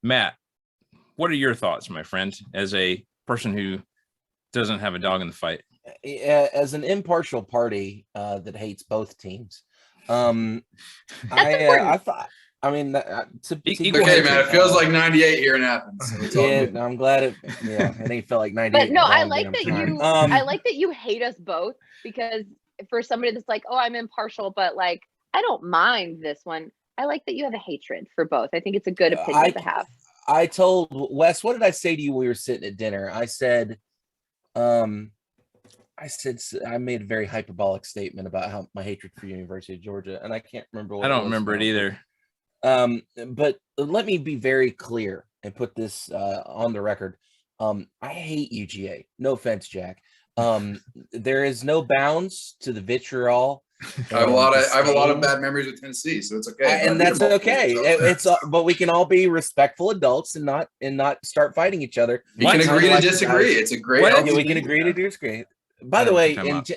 Matt, what are your thoughts, my friend, as a person who doesn't have a dog in the fight? As an impartial party that hates both teams, That's important. I thought. I mean, Equal Okay, hatred. man. It feels like 98 here in Athens. So it's all yeah, good. I'm glad it. Yeah, it ain't felt like 98. But no, I long like damn that time. you. I like that you hate us both, because for somebody that's like, oh, I'm impartial, but like I don't mind this one. I like that you have a hatred for both. I think it's a good opinion to have. I told Wes, what did I say to you when we were sitting at dinner? I said, I made a very hyperbolic statement about how my hatred for University of Georgia, and I can't remember what I don't remember it either. But let me be very clear and put this on the record. I hate UGA. No offense, Jack. There is no bounds to the vitriol. I have a lot of bad memories with Tennessee, so it's okay. And that's okay. It's but we can all be respectful adults and not start fighting each other. We can agree to disagree. It's a great. We can agree to disagree. By the way,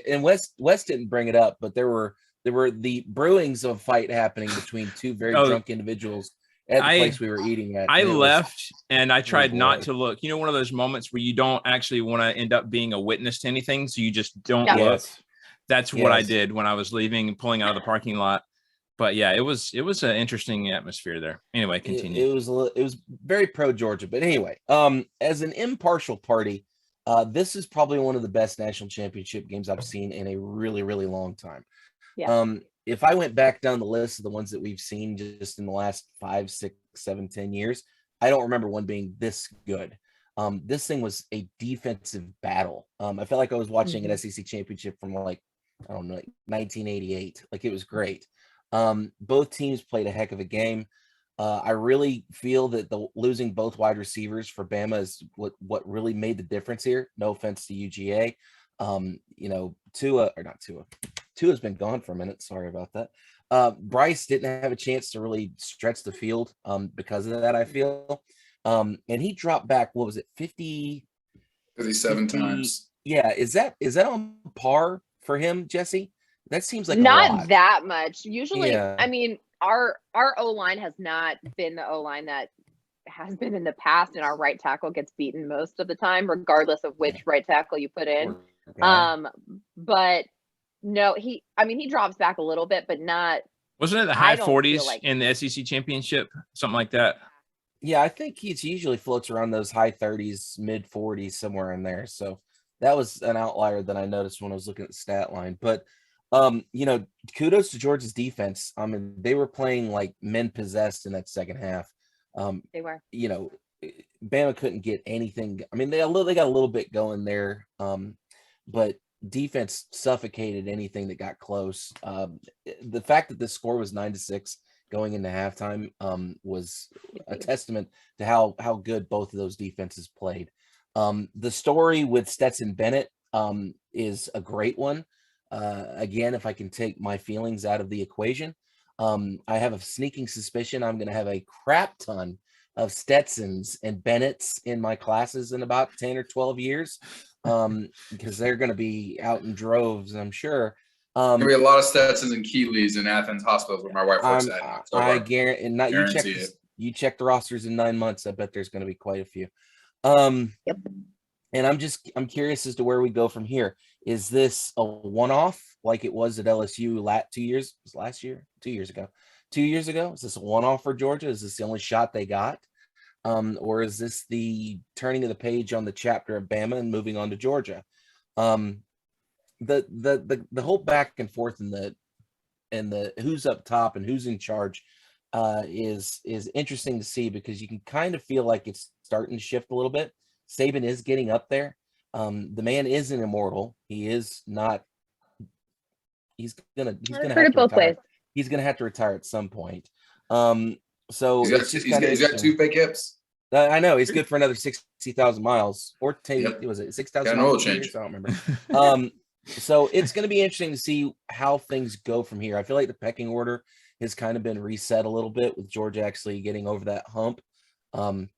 and West didn't bring it up, but there were the brewings of a fight happening between two very drunk individuals at the place we were eating at. I left and I tried not to look. You know, one of those moments where you don't actually want to end up being a witness to anything, so you just don't look. Yes. That's what I did when I was leaving and pulling out of the parking lot. But yeah, it was an interesting atmosphere there. Anyway, continue. It was very pro Georgia, but anyway, as an impartial party, this is probably one of the best national championship games I've seen in a really, really long time. Yeah. If I went back down the list of the ones that we've seen just in the last 5, 6, 7, 10 years, I don't remember one being this good. This thing was a defensive battle. I felt like I was watching an SEC championship from like, I don't know, like 1988. Like, it was great. Both teams played a heck of a game. I really feel that the losing both wide receivers for Bama is what really made the difference here. No offense to UGA. Tua's been gone for a minute. Sorry about that. Bryce didn't have a chance to really stretch the field because of that, I feel. And he dropped back, what was it, 57 times. Yeah, is that on par for him, Jesse? That seems like not that much. Usually, yeah. I mean, our O-line has not been the O-line that has been in the past, and our right tackle gets beaten most of the time, regardless of which right tackle you put in. But no, he drops back a little bit, but not. Wasn't it the high 40s in the SEC championship, something like that? Yeah, I think he usually floats around those high 30s, mid 40s, somewhere in there. So that was an outlier that I noticed when I was looking at the stat line. But kudos to Georgia's defense. I mean, they were playing like men possessed in that second half. They were. Bama couldn't get anything. I mean, they got a little bit going there, but defense suffocated anything that got close. The fact that the score was 9-6 going into halftime was a testament to how good both of those defenses played. The story with Stetson Bennett is a great one. Again, if I can take my feelings out of the equation, I have a sneaking suspicion I'm going to have a crap ton of Stetsons and Bennetts in my classes in about 10 or 12 years, because they're going to be out in droves, I'm sure. There'll be a lot of Stetsons and Keeleys in Athens hospitals where my wife works at. I guarantee, and not you check the rosters in 9 months. I bet there's going to be quite a few. Yep. And I'm curious as to where we go from here. Is this a one-off like it was at LSU 2 years? Was last year? 2 years ago? 2 years ago? Is this a one-off for Georgia? Is this the only shot they got? Or is this the turning of the page on the chapter of Bama and moving on to Georgia? The whole back and forth and the who's up top and who's in charge is interesting to see, because you can kind of feel like it's starting to shift a little bit. Saban is getting up there. The man isn't immortal. He is not. He's gonna have to retire. He's gonna have to retire at some point. So he's got 2 fake hips. I know he's good for another 60,000 miles or 10. Was it 6,000 miles? Change. I don't remember. So it's going to be interesting to see how things go from here. I feel like the pecking order has kind of been reset a little bit with Georgia actually getting over that hump. And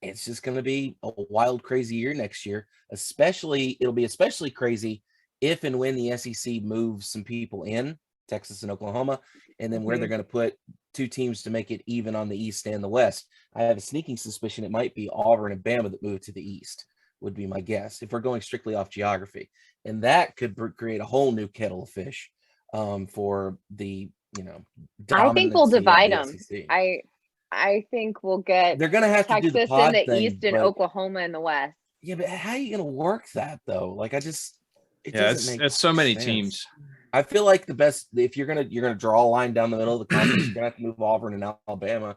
it's just going to be a wild, crazy year next year. It'll be especially crazy if and when the SEC moves some people in, Texas and Oklahoma, and then where they're going to put two teams to make it even on the East and the West. I have a sneaking suspicion it might be Auburn and Bama that move to the East, would be my guess, if we're going strictly off geography. And that could create a whole new kettle of fish for the, I think we'll dominancy of divide the them. SEC. I think we'll get They're going to have Texas to do the pod in the thing, East and but- Oklahoma in the West. Yeah, but how are you going to work that though? Like, it's so many teams. I feel like the best, if you're gonna draw a line down the middle of the conference, you're gonna have to move Auburn and Alabama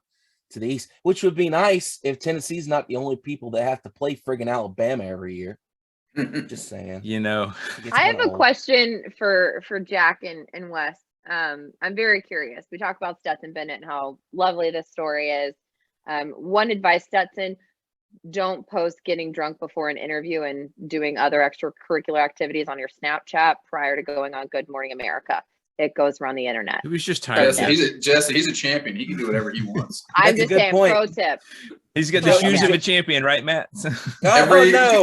to the East, which would be nice if Tennessee's not the only people that have to play friggin' Alabama every year. Just saying. I have a question for Jack and Wes. I'm very curious. We talk about Stetson Bennett and how lovely this story is. One advice, Stetson: don't post getting drunk before an interview and doing other extracurricular activities on your Snapchat prior to going on Good Morning America. It goes around the internet. He was just tired. Jesse, he's a champion. He can do whatever he wants. I'm just saying, pro tip. He's got the shoes of a champion, right, Matt? Every guy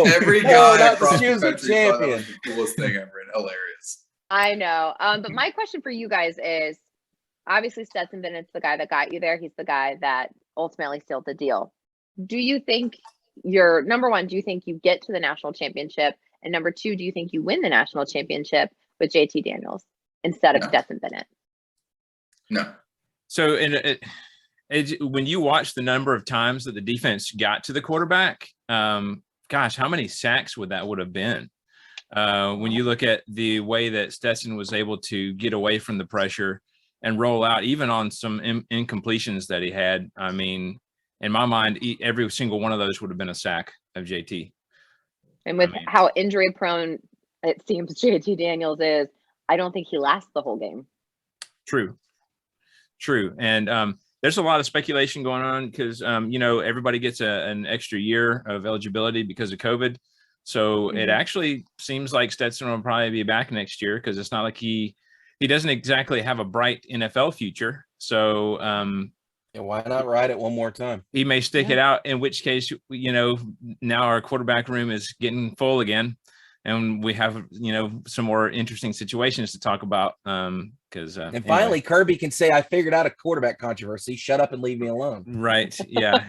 not across the shoes the of country thought that champion. was the coolest thing ever. And hilarious. I know. But my question for you guys is, obviously Stetson Bennett's the guy that got you there. He's the guy that ultimately sealed the deal. Do you think number one, do you think you get to the national championship? And number two, do you think you win the national championship with JT Daniels instead of Stetson Bennett? No. So when you watch the number of times that the defense got to the quarterback, gosh, how many sacks would have been? When you look at the way that Stetson was able to get away from the pressure and roll out, even on some incompletions that he had, I mean, in my mind, every single one of those would have been a sack of JT. And with how injury prone it seems JT Daniels is, I don't think he lasts the whole game. True. And there's a lot of speculation going on because, everybody gets an extra year of eligibility because of COVID. So it actually seems like Stetson will probably be back next year because it's not like he doesn't exactly have a bright NFL future. So, why not ride it one more time? He may stick it out, in which case, now our quarterback room is getting full again. And we have, some more interesting situations to talk about. And finally, Kirby can say, I figured out a quarterback controversy. Shut up and leave me alone. Right. Yeah.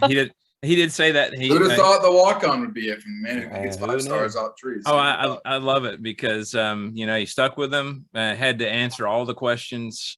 He did say that. Who'd have thought the walk-on would be if man gets 5 stars off trees? Oh, I love it because, he stuck with them, had to answer all the questions.